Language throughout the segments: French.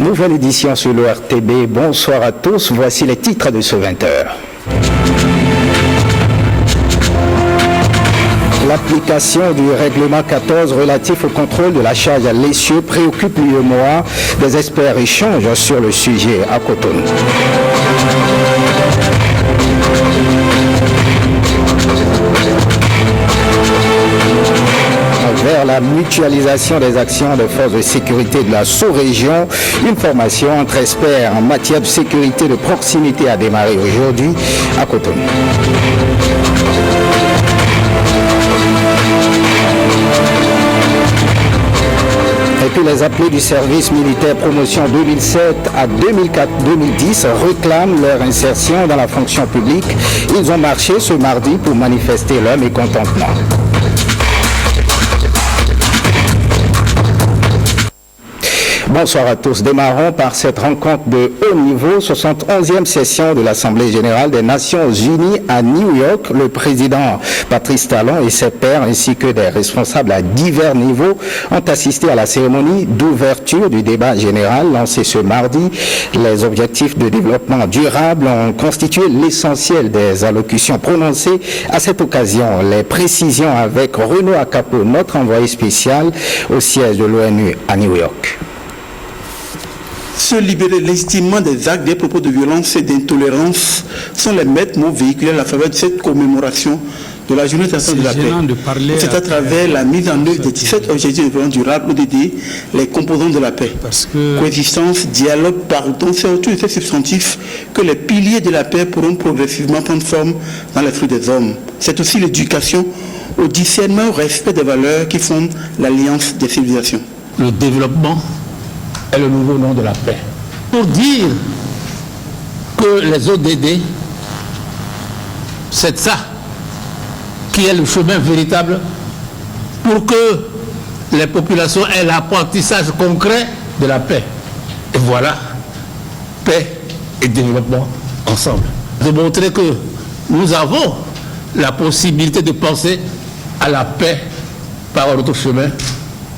Nouvelle édition sur l'ORTB. Bonsoir à tous. Voici les titres de ce 20h. L'application du règlement 14 relatif au contrôle de la charge à l'essieu préoccupe l'UEMOA. Des experts échangent sur le sujet à Cotonou. Vers la mutualisation des actions des forces de sécurité de la sous-région, une formation entre experts en matière de sécurité de proximité a démarré aujourd'hui à Cotonou. Et puis les appelés du service militaire promotion 2007 à 2010 réclament leur insertion dans la fonction publique. Ils ont marché ce mardi pour manifester leur mécontentement. Bonsoir à tous. Démarrons par cette rencontre de haut niveau, 71e session de l'Assemblée générale des Nations unies à New York. Le président Patrice Talon et ses pairs ainsi que des responsables à divers niveaux ont assisté à la cérémonie d'ouverture du débat général lancé ce mardi. Les objectifs de développement durable ont constitué l'essentiel des allocutions prononcées à cette occasion. Les précisions avec Renaud Akapo, notre envoyé spécial au siège de l'ONU à New York. Se libérer légitimement des actes, des propos de violence et d'intolérance sont les maîtres mots véhiculés à la faveur de cette commémoration de la Journée internationale de la paix. C'est à travers la mise en œuvre des 17 objectifs de développement durable, ODD, les composants de la paix. Coexistence, dialogue, pardon, c'est autour de ces substantifs que les piliers de la paix pourront progressivement prendre forme dans l'esprit des hommes. C'est aussi l'éducation au discernement, au respect des valeurs qui fondent l'alliance des civilisations. Le développement est le nouveau nom de la paix. Pour dire que les ODD, c'est ça qui est le chemin véritable pour que les populations aient l'apprentissage concret de la paix. Et voilà, paix et développement ensemble. Démontrer que nous avons la possibilité de penser à la paix par un autre chemin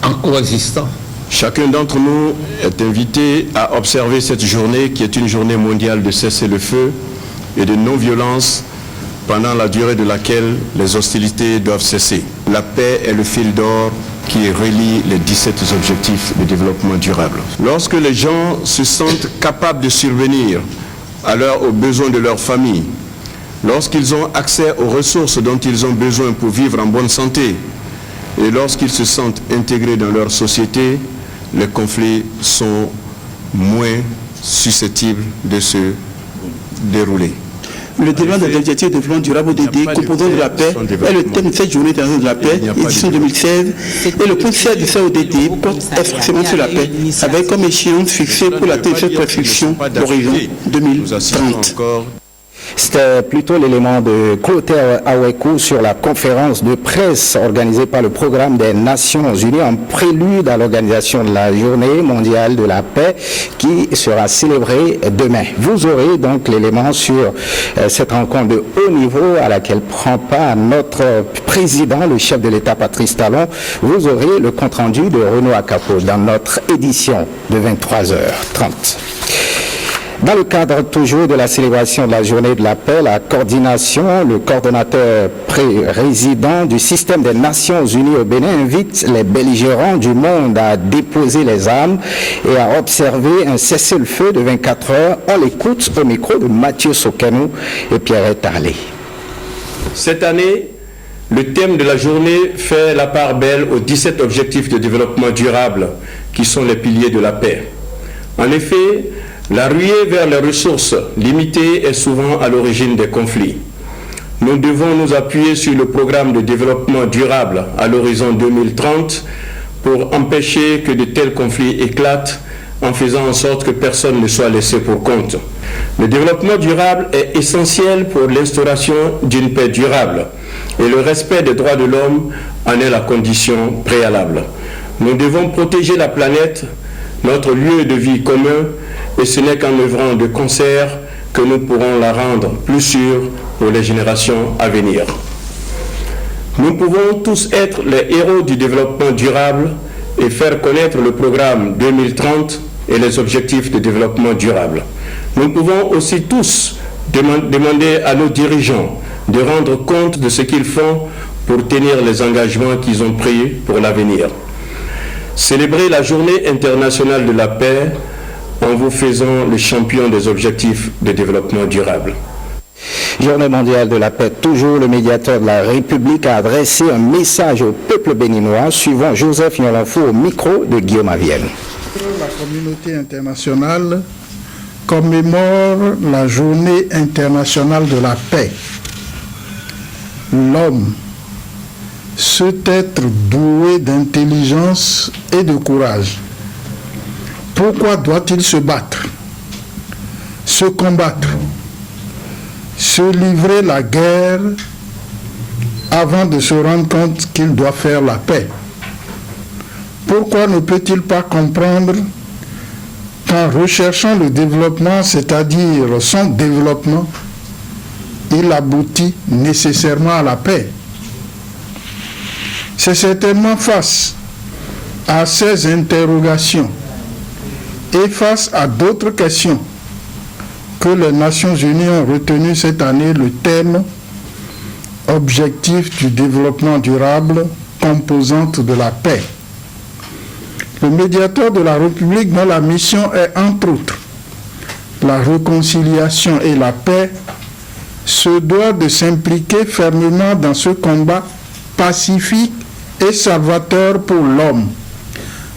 en coexistant. Chacun d'entre nous est invité à observer cette journée qui est une journée mondiale de cessez-le-feu et de non-violence pendant la durée de laquelle les hostilités doivent cesser. La paix est le fil d'or qui relie les 17 objectifs de développement durable. Lorsque les gens se sentent capables de survenir aux besoins de leur famille, lorsqu'ils ont accès aux ressources dont ils ont besoin pour vivre en bonne santé, et lorsqu'ils se sentent intégrés dans leur société, les conflits sont moins susceptibles de se dérouler. Le développement des objectifs de développement durable ODD, composants de la paix, est le thème de cette journée internationale de la paix, édition 2016. Et le point 7 de cette ODD porte expressément sur la paix, avec comme échéance fixée pour l'atteinte de cette prescription d'horizon 2030. C'était plutôt l'élément de Clotaire Awekou sur la conférence de presse organisée par le programme des Nations Unies en prélude à l'organisation de la Journée mondiale de la paix qui sera célébrée demain. Vous aurez donc l'élément sur cette rencontre de haut niveau à laquelle prend part notre président, le chef de l'État Patrice Talon. Vous aurez le compte-rendu de Renaud Akapo dans notre édition de 23h30. Dans le cadre toujours de la célébration de la journée de la paix, la coordination, le coordonnateur résident du système des Nations Unies au Bénin invite les belligérants du monde à déposer les armes et à observer un cessez-le-feu de 24 heures. On l'écoute au micro de Mathieu Sokenou et Pierre Tarlé. Cette année, le thème de la journée fait la part belle aux 17 objectifs de développement durable qui sont les piliers de la paix. En effet, la ruée vers les ressources limitées est souvent à l'origine des conflits. Nous devons nous appuyer sur le programme de développement durable à l'horizon 2030 pour empêcher que de tels conflits éclatent en faisant en sorte que personne ne soit laissé pour compte. Le développement durable est essentiel pour l'instauration d'une paix durable et le respect des droits de l'homme en est la condition préalable. Nous devons protéger la planète, notre lieu de vie commun, et ce n'est qu'en œuvrant de concert que nous pourrons la rendre plus sûre pour les générations à venir. Nous pouvons tous être les héros du développement durable et faire connaître le programme 2030 et les objectifs de développement durable. Nous pouvons aussi tous demander à nos dirigeants de rendre compte de ce qu'ils font pour tenir les engagements qu'ils ont pris pour l'avenir. Célébrer la Journée internationale de la paix en vous faisant le champion des objectifs de développement durable. Journée mondiale de la paix, toujours le médiateur de la République a adressé un message au peuple béninois, suivant Joseph Nyolanfo au micro de Guillaume Aviel. La communauté internationale commémore la Journée internationale de la paix. L'homme, cet être doué d'intelligence et de courage, pourquoi doit-il se battre, se combattre, se livrer la guerre avant de se rendre compte qu'il doit faire la paix? Pourquoi ne peut-il pas comprendre qu'en recherchant le développement, c'est-à-dire son développement, il aboutit nécessairement à la paix? C'est certainement face à ces interrogations et face à d'autres questions que les Nations Unies ont retenu cette année le thème « Objectif du développement durable, composante de la paix ». Le médiateur de la République, dont la mission est entre autres la réconciliation et la paix, se doit de s'impliquer fermement dans ce combat pacifique et salvateur pour l'homme.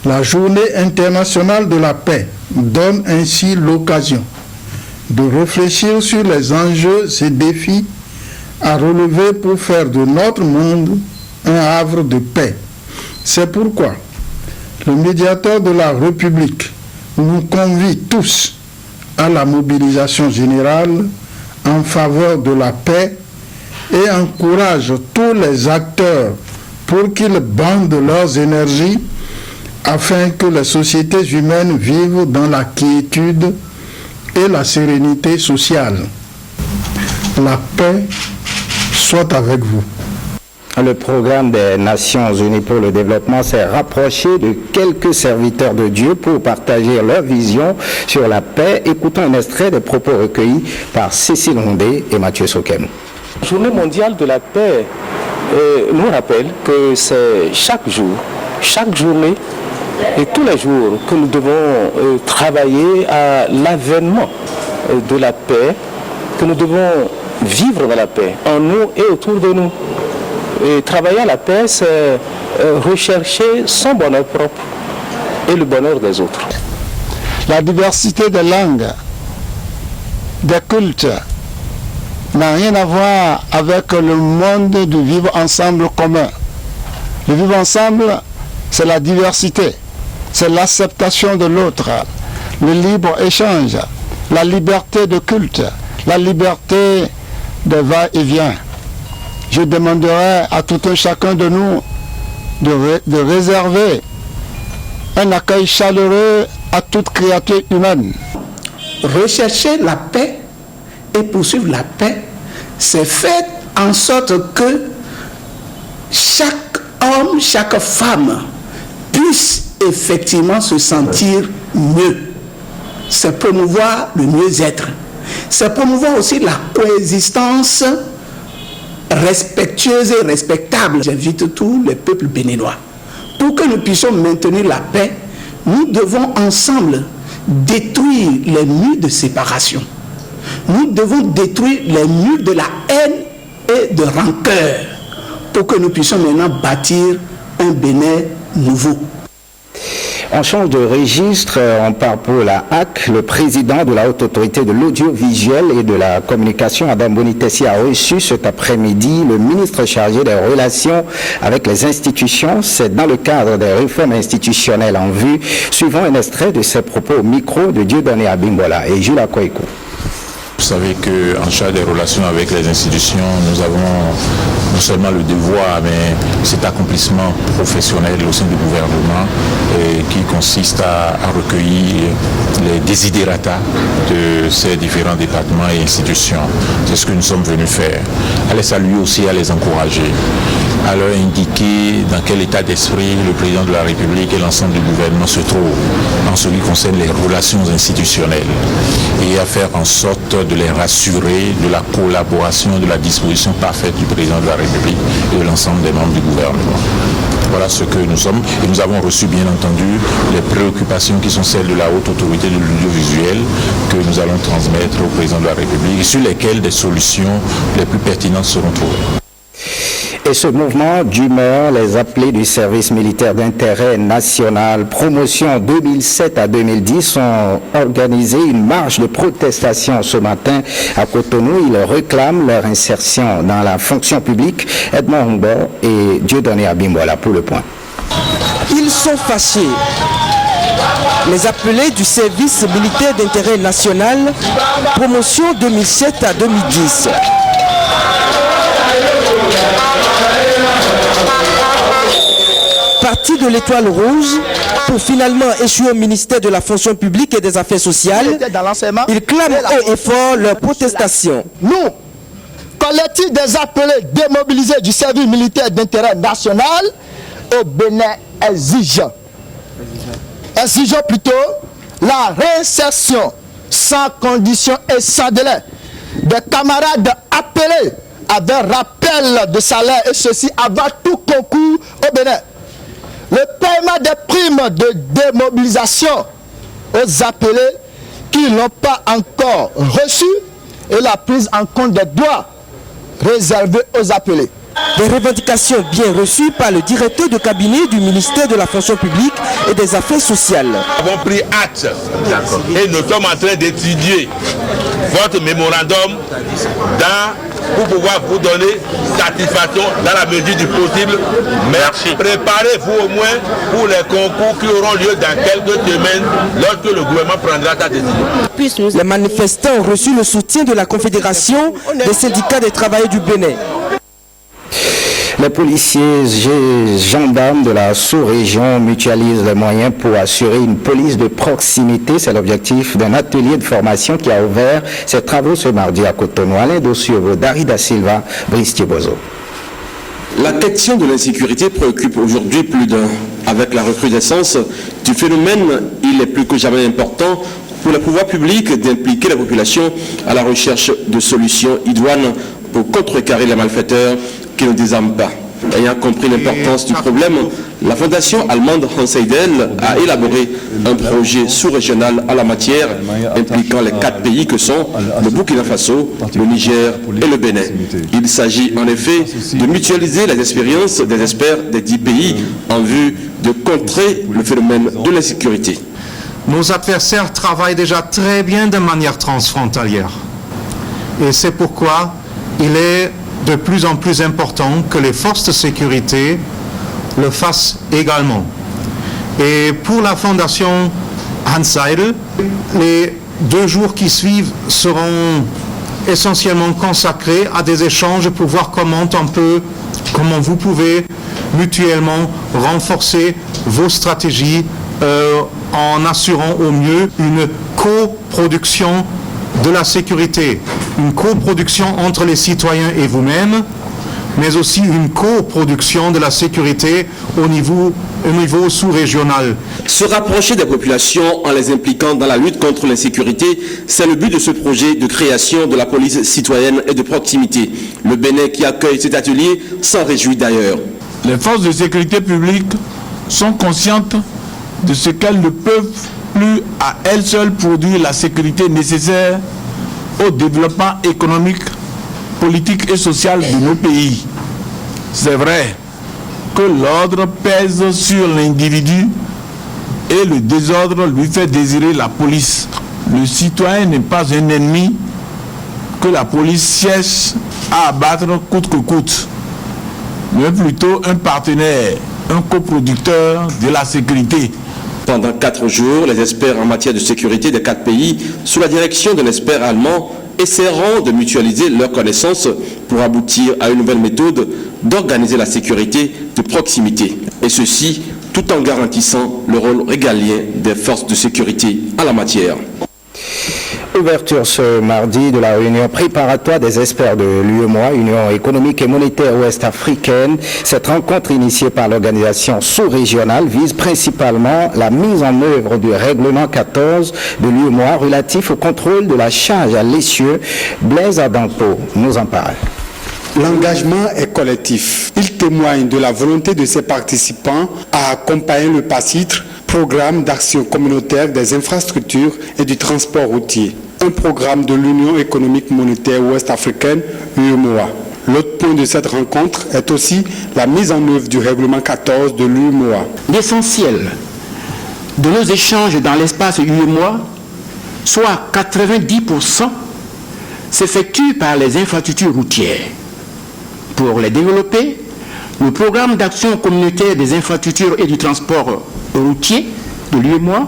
La Journée internationale de la paix donne ainsi l'occasion de réfléchir sur les enjeux et défis à relever pour faire de notre monde un havre de paix. C'est pourquoi le médiateur de la République nous convie tous à la mobilisation générale en faveur de la paix et encourage tous les acteurs pour qu'ils bandent leurs énergies afin que les sociétés humaines vivent dans la quiétude et la sérénité sociale. La paix soit avec vous. Le programme des Nations Unies pour le développement s'est rapproché de quelques serviteurs de Dieu pour partager leur vision sur la paix. Écoutons un extrait des propos recueillis par Cécile Rondé et Mathieu Sokem. La Journée mondiale de la paix nous rappelle que c'est chaque jour, chaque journée et tous les jours que nous devons travailler à l'avènement de la paix, que nous devons vivre dans la paix, en nous et autour de nous. Et travailler à la paix, c'est rechercher son bonheur propre et le bonheur des autres. La diversité des langues, des cultes, n'a rien à voir avec le monde du vivre ensemble commun. Le vivre ensemble, c'est la diversité, c'est l'acceptation de l'autre, le libre-échange, la liberté de culte, la liberté de va-et-vient. Je demanderai à tout un chacun de nous de réserver un accueil chaleureux à toute créature humaine. Rechercher la paix et poursuivre la paix, c'est faire en sorte que chaque homme, chaque femme puisse effectivement se sentir mieux. C'est promouvoir le mieux-être. C'est promouvoir aussi la coexistence respectueuse et respectable. J'invite tous les peuples béninois. Pour que nous puissions maintenir la paix, nous devons ensemble détruire les murs de séparation. Nous devons détruire les murs de la haine et de rancœur pour que nous puissions maintenant bâtir un Bénin nouveau. On change de registre, on part pour la HAC. Le président de la Haute Autorité de l'Audiovisuel et de la Communication, Adam Bonitessi, a reçu cet après-midi le ministre chargé des relations avec les institutions. C'est dans le cadre des réformes institutionnelles en vue. Suivant un extrait de ses propos au micro de Dieudonné Abimbola et Jules Akoikou. Vous savez qu'en charge des relations avec les institutions, nous avons non seulement le devoir, mais cet accomplissement professionnel au sein du gouvernement qui consiste à recueillir les desiderata de ces différents départements et institutions. C'est ce que nous sommes venus faire. À les saluer aussi, à les encourager, à leur indiquer dans quel état d'esprit le président de la République et l'ensemble du gouvernement se trouvent en ce qui concerne les relations institutionnelles et à faire en sorte de les rassurer de la collaboration, de la disposition parfaite du président de la République et de l'ensemble des membres du gouvernement. Voilà ce que nous sommes. Et nous avons reçu, bien entendu, les préoccupations qui sont celles de la haute autorité de l'audiovisuel que nous allons transmettre au président de la République et sur lesquelles des solutions les plus pertinentes seront trouvées. Et ce mouvement d'humeur, les appelés du service militaire d'intérêt national, promotion 2007 à 2010, ont organisé une marche de protestation ce matin à Cotonou. Ils réclament leur insertion dans la fonction publique. Edmond Humber et Dieudonné Abimbola pour le point. Ils sont fâchés. Les appelés du service militaire d'intérêt national, promotion 2007 à 2010. Parti de l'Étoile Rouge pour finalement échouer au ministère de la Fonction publique et des Affaires sociales, ils clament haut et fort leur protestation. Nous, collectif des appelés démobilisés du service militaire d'intérêt national, au Bénin, exigeons plutôt la réinsertion sans condition et sans délai des camarades appelés avec rappel de salaire et ceci avant tout concours au Bénin. Le paiement des primes de démobilisation aux appelés qui n'ont pas encore reçu et la prise en compte des droits réservés aux appelés. Des revendications bien reçues par le directeur de cabinet du ministère de la Fonction publique et des Affaires sociales. Nous avons pris acte et nous sommes en train d'étudier votre mémorandum pour pouvoir vous donner satisfaction dans la mesure du possible. Merci. Préparez-vous au moins pour les concours qui auront lieu dans quelques semaines lorsque le gouvernement prendra sa décision. Les manifestants ont reçu le soutien de la Confédération des syndicats des travailleurs du Bénin. Les policiers et gendarmes de la sous-région mutualisent les moyens pour assurer une police de proximité. C'est l'objectif d'un atelier de formation qui a ouvert ses travaux ce mardi à Cotonou. Alain Dossio, Darida Silva, Brice Thiebozo. La question de l'insécurité préoccupe aujourd'hui plus d'un. Avec la recrudescence du phénomène, il est plus que jamais important pour le pouvoir public d'impliquer la population à la recherche de solutions idoines pour contrecarrer les malfaiteurs qui ne désarment pas. Ayant compris l'importance du problème, la fondation allemande Hans Seidel a élaboré un projet sous-régional en la matière impliquant les 4 pays que sont le Burkina Faso, le Niger et le Bénin. Il s'agit en effet de mutualiser les expériences des experts des 10 pays en vue de contrer le phénomène de l'insécurité. Nos adversaires travaillent déjà très bien de manière transfrontalière. Et c'est pourquoi il est de plus en plus important que les forces de sécurité le fassent également. Et pour la fondation Hans Seidel, les 2 jours qui suivent seront essentiellement consacrés à des échanges pour voir comment vous pouvez mutuellement renforcer vos stratégies en assurant au mieux une coproduction de la sécurité, une coproduction entre les citoyens et vous-même, mais aussi une coproduction de la sécurité au niveau sous-régional. Se rapprocher des populations en les impliquant dans la lutte contre l'insécurité, c'est le but de ce projet de création de la police citoyenne et de proximité. Le Bénin qui accueille cet atelier s'en réjouit d'ailleurs. Les forces de sécurité publique sont conscientes de ce qu'elles ne peuvent plus à elles seules produire la sécurité nécessaire au développement économique, politique et social de nos pays. C'est vrai que l'ordre pèse sur l'individu et le désordre lui fait désirer la police. Le citoyen n'est pas un ennemi que la police cherche à abattre coûte que coûte, mais plutôt un partenaire, un coproducteur de la sécurité. Pendant 4 jours, les experts en matière de sécurité des 4 pays, sous la direction d'un expert allemand, essaieront de mutualiser leurs connaissances pour aboutir à une nouvelle méthode d'organiser la sécurité de proximité. Et ceci tout en garantissant le rôle régalien des forces de sécurité en la matière. Ouverture ce mardi de la réunion préparatoire des experts de l'UEMOA, Union économique et monétaire ouest-africaine. Cette rencontre initiée par l'organisation sous-régionale vise principalement la mise en œuvre du règlement 14 de l'UEMOA relatif au contrôle de la charge à l'essieu. Blaise Adampo nous en parle. L'engagement est collectif. Il témoigne de la volonté de ses participants à accompagner le PACITRE, Programme d'action communautaire des infrastructures et du transport routier, un programme de l'Union économique monétaire ouest-africaine, UEMOA. L'autre point de cette rencontre est aussi la mise en œuvre du règlement 14 de l'UEMOA. L'essentiel de nos échanges dans l'espace UEMOA, soit 90%, s'effectue par les infrastructures routières. Pour les développer, le programme d'action communautaire des infrastructures et du transport routier de l'UEMOA,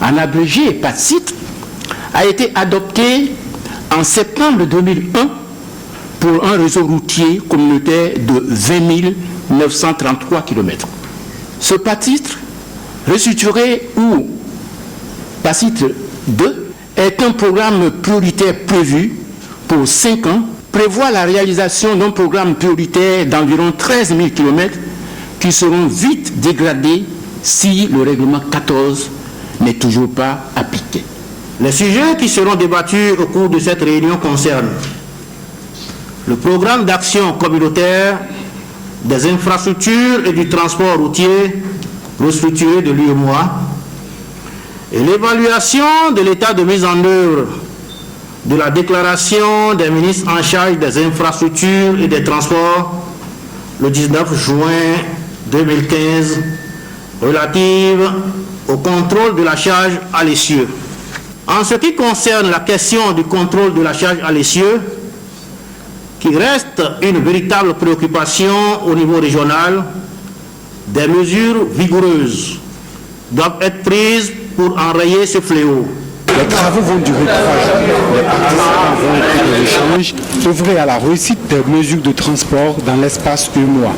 en abrégé PACITRE, a été adopté en septembre 2001 pour un réseau routier communautaire de 20 933 km. Ce PACITRE, restructuré ou PACITRE 2, est un programme prioritaire prévu pour 5 ans, prévoit la réalisation d'un programme prioritaire d'environ 13 000 km qui seront vite dégradés si le règlement 14 n'est toujours pas appliqué. Les sujets qui seront débattus au cours de cette réunion concernent le programme d'action communautaire des infrastructures et du transport routier restructuré de l'UEMOA et l'évaluation de l'état de mise en œuvre de la déclaration des ministres en charge des infrastructures et des transports le 19 juin 2015 relative au contrôle de la charge à l'essieu. En ce qui concerne la question du contrôle de la charge à l'essieu, qui reste une véritable préoccupation au niveau régional, des mesures vigoureuses doivent être prises pour enrayer ce fléau. Les travaux vont durer 3 jours. Les participants vont écouter des échanges, œuvrer à la réussite des mesures de transport dans l'espace UEMOA.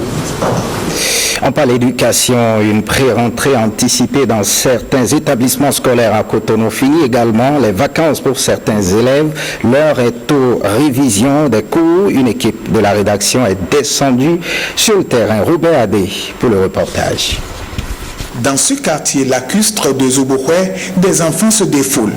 On parle d'éducation, une pré-rentrée anticipée dans certains établissements scolaires à Cotonou. Fini également les vacances pour certains élèves. L'heure est aux révisions des cours. Une équipe de la rédaction est descendue sur le terrain. Robert Adé pour le reportage. Dans ce quartier lacustre de Zobohoué, des enfants se défoulent.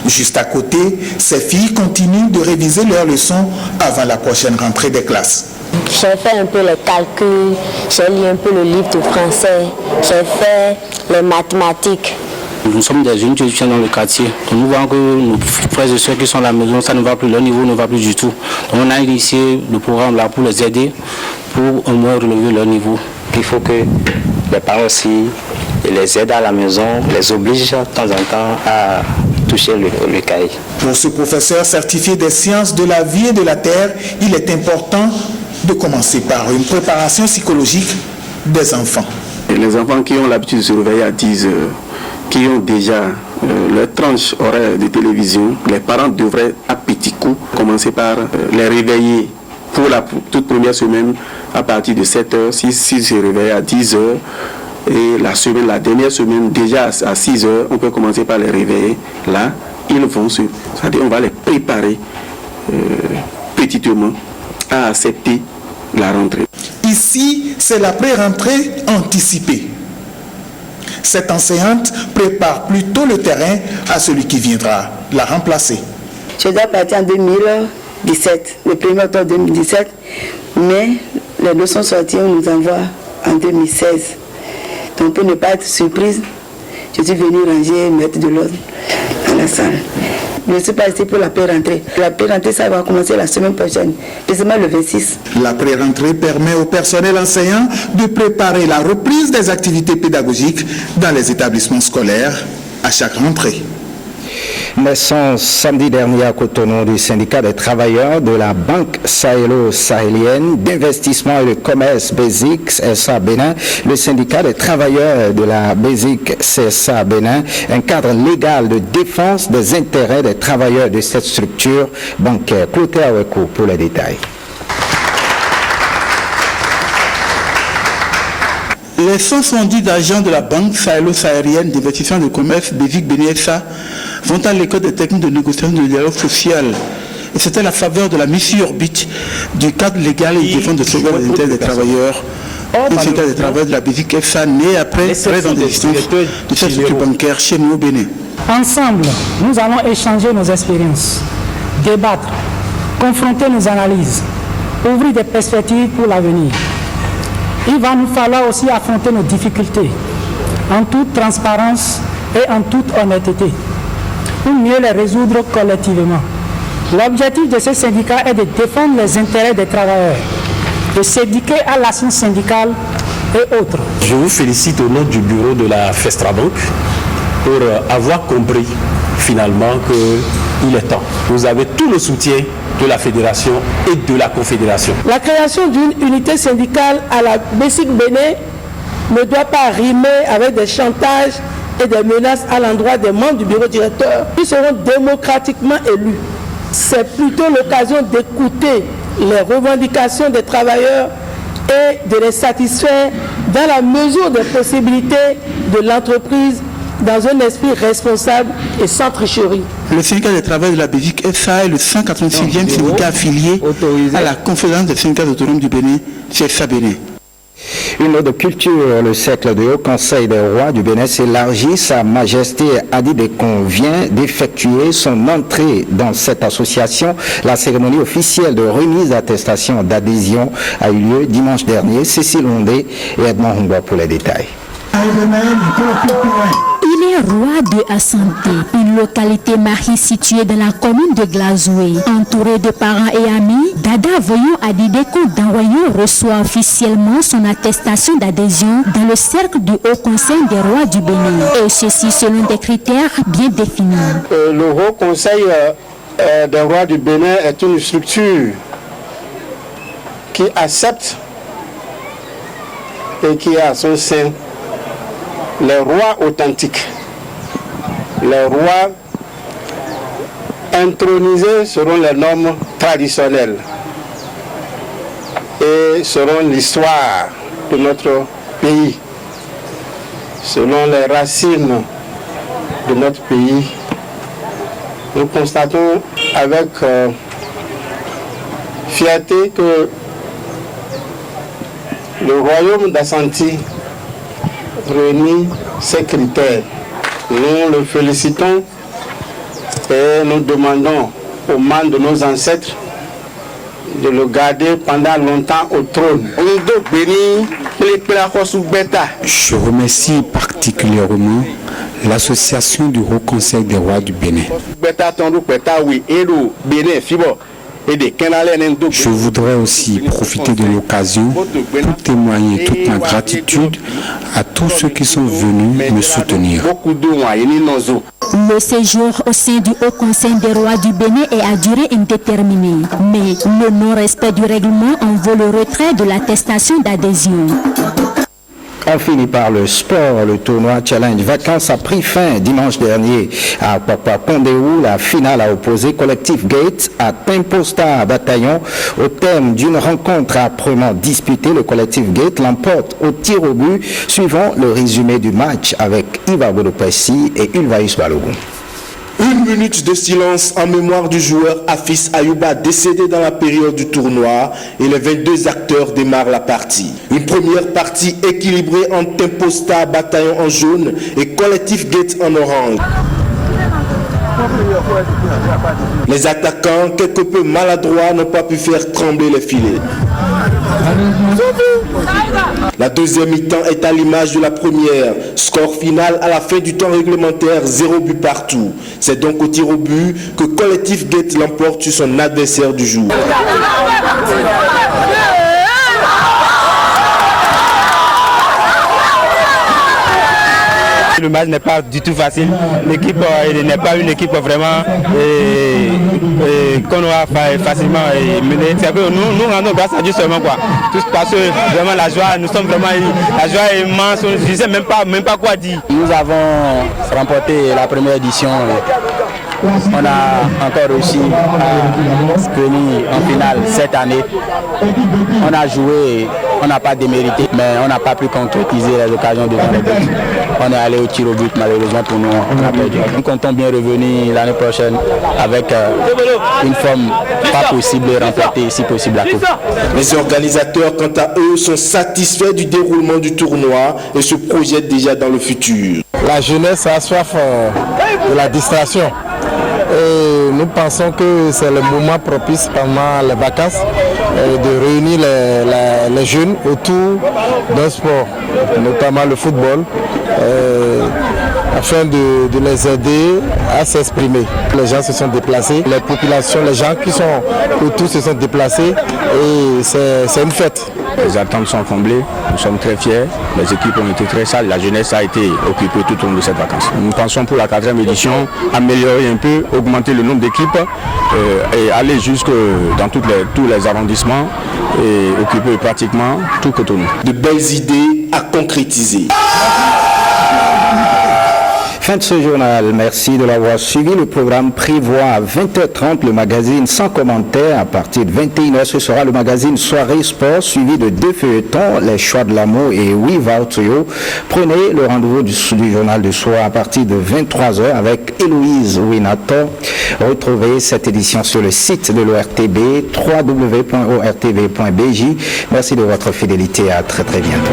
Juste à côté, ces filles continuent de réviser leurs leçons avant la prochaine rentrée des classes. J'ai fait un peu les calculs, j'ai lu un peu le livre de français, j'ai fait les mathématiques. Nous sommes des jeunes étudiants dans le quartier. Donc nous voyons que nos frères et soeurs qui sont à la maison, ça ne va plus, leur niveau ne va plus du tout. Donc on a initié le programme là pour les aider, pour au moins relever leur niveau. Il faut que les parents aussi les aident à la maison, les obligent de temps en temps à toucher le cahier. Pour ce professeur certifié des sciences de la vie et de la terre, il est important de commencer par une préparation psychologique des enfants. Et les enfants qui ont l'habitude de se réveiller à 10 heures, qui ont déjà leur tranche horaire de télévision, les parents devraient à petits coups commencer par les réveiller pour la toute première semaine à partir de 7 heures, s'ils se réveillent à 10 heures. Et la dernière semaine, déjà à 6 heures, on peut commencer par les réveiller. Là, ils vont c'est-à-dire on va les préparer petitement à accepter la rentrée. Ici, c'est la pré-rentrée anticipée. Cette enseignante prépare plutôt le terrain à celui qui viendra la remplacer. Je dois partir en 2017, le 1er octobre 2017, mais les leçons sorties, on nous envoie en 2016. Donc pour ne pas être surprise, je suis venue ranger, mettre de l'ordre dans la salle. Je ne suis pas restée pour la pré-rentrée. La pré-rentrée, ça va commencer la semaine prochaine, précisément le 26. La pré-rentrée permet au personnel enseignant de préparer la reprise des activités pédagogiques dans les établissements scolaires à chaque rentrée. Naissance samedi dernier à Cotonou du syndicat des travailleurs de la Banque sahélo-sahélienne d'investissement et de commerce BESIC SA Bénin, le syndicat des travailleurs de la BESIC CSA Bénin, un cadre légal de défense des intérêts des travailleurs de cette structure bancaire. Cloté Awekou pour les détails. Les 170 agents de la Banque sahélo-saharienne d'investissement et de commerce BESIC Bénin SA vont à l'école des techniques de négociation de dialogue social. Et c'était la faveur de la mission orbite du cadre légal et de défense de sauvegarde des intérêts des travailleurs. Le syndicat des travailleurs de la BESIC SA né après 13 ans d'existence de cette structure bancaire chez nous au Bénin. Ensemble, nous allons échanger nos expériences, débattre, confronter nos analyses, ouvrir des perspectives pour l'avenir. Il va nous falloir aussi affronter nos difficultés en toute transparence et en toute honnêteté pour mieux les résoudre collectivement. L'objectif de ce syndicat est de défendre les intérêts des travailleurs, de s'éduquer à l'action syndicale et autres. Je vous félicite au nom du bureau de la Festra Bank pour avoir compris finalement qu'il est temps. Vous avez tout le soutien de la fédération et de la confédération. La création d'une unité syndicale à la BESIC Bénin ne doit pas rimer avec des chantages et des menaces à l'endroit des membres du bureau directeur qui seront démocratiquement élus. C'est plutôt l'occasion d'écouter les revendications des travailleurs et de les satisfaire dans la mesure des possibilités de l'entreprise dans un esprit responsable et sans tricherie. Le syndicat des travailleurs de la BESIC SA est le 186e syndicat affilié à la Conférence des syndicats autonomes du Bénin, CSA Bénin. Une autre culture, le cercle de Haut Conseil des rois du Bénin s'élargit. Sa Majesté a dit qu'on vient d'effectuer son entrée dans cette association. La cérémonie officielle de remise d'attestation d'adhésion a eu lieu dimanche dernier. Cécile Ondé et Edmond Hongwa pour les détails. Il est roi de Assanté, une localité mariée située dans la commune de Glazoué. Entouré de parents et amis, Dada Voyon Adideko d'Anwayo reçoit officiellement son attestation d'adhésion dans le cercle du Haut Conseil des rois du Bénin. Et ceci selon des critères bien définis. Le Haut Conseil des rois du Bénin est une structure qui accepte et qui a à son sein les rois authentiques, les rois intronisés selon les normes traditionnelles et selon l'histoire de notre pays, selon les racines de notre pays. Nous constatons avec fierté que le royaume d'Assanti réunit ces critères. Nous le félicitons et nous demandons aux membres de nos ancêtres de le garder pendant longtemps au trône. Je remercie particulièrement l'association du Haut Conseil des rois du Bénin. Je voudrais aussi profiter de l'occasion pour témoigner toute ma gratitude à tous ceux qui sont venus me soutenir. Le séjour au sein du Haut Conseil des rois du Bénin est à durée indéterminée, mais le non-respect du règlement en vaut le retrait de l'attestation d'adhésion. On finit par le sport. Le tournoi Challenge Vacances a pris fin dimanche dernier à Papa Pondéou. La finale a opposé Collectif Gate à Temposta Bataillon. Au terme d'une rencontre âprement disputée, le Collectif Gate l'emporte au tir au but. Suivant le résumé du match avec Iva Bodopessi et Ulvaïs Balogun. Une minute de silence en mémoire du joueur Afis Ayouba décédé dans la période du tournoi et les 22 acteurs démarrent la partie. Une première partie équilibrée entre Temposta Bataillon en jaune et Collectif Gate en orange. Les attaquants, quelque peu maladroits, n'ont pas pu faire trembler les filets. La deuxième mi-temps est à l'image de la première. Score final à la fin du temps réglementaire, 0 but partout. C'est donc au tir au but que Collectif Gate l'emporte sur son adversaire du jour. Le match n'est pas du tout facile. L'équipe n'est pas une équipe vraiment qu'on aura facilement menée. C'est que nous rendons grâce à Dieu seulement quoi. Tout parce que vraiment la joie, nous sommes vraiment la joie est immense. Je ne sais même pas quoi dire. Nous avons remporté la première édition. On a encore réussi à venir en finale cette année. On a joué, on n'a pas démérité, mais on n'a pas pu concrétiser les occasions devant les buts. On est allé au tir au but, malheureusement pour nous, on a perdu. Nous comptons bien revenir l'année prochaine avec une forme pas possible et remporter si possible la coupe. Les organisateurs, quant à eux, sont satisfaits du déroulement du tournoi et se projettent déjà dans le futur. La jeunesse a soif de la distraction. Et nous pensons que c'est le moment propice pendant les vacances de réunir les jeunes autour d'un sport, notamment le football, afin de les aider à s'exprimer. Les gens se sont déplacés, les populations, les gens qui sont autour se sont déplacés et c'est une fête. Les attentes sont comblées, nous sommes très fiers, les équipes ont été très salles, la jeunesse a été occupée tout au long de cette vacance. Nous pensons pour la 4e édition améliorer un peu, augmenter le nombre d'équipes et aller jusque dans tous les arrondissements et occuper pratiquement tout Cotonou. De belles idées à concrétiser. Fin de ce journal, merci de l'avoir suivi. Le programme prévoit à 20h30 le magazine sans commentaire. À partir de 21h, ce sera le magazine Soirée Sport suivi de 2 feuilletons, Les Choix de l'amour et We Vote You. Prenez le rendez-vous du journal du soir à partir de 23h avec Héloïse Winator. Retrouvez cette édition sur le site de l'ORTB, www.ortv.bj. Merci de votre fidélité. À très très bientôt.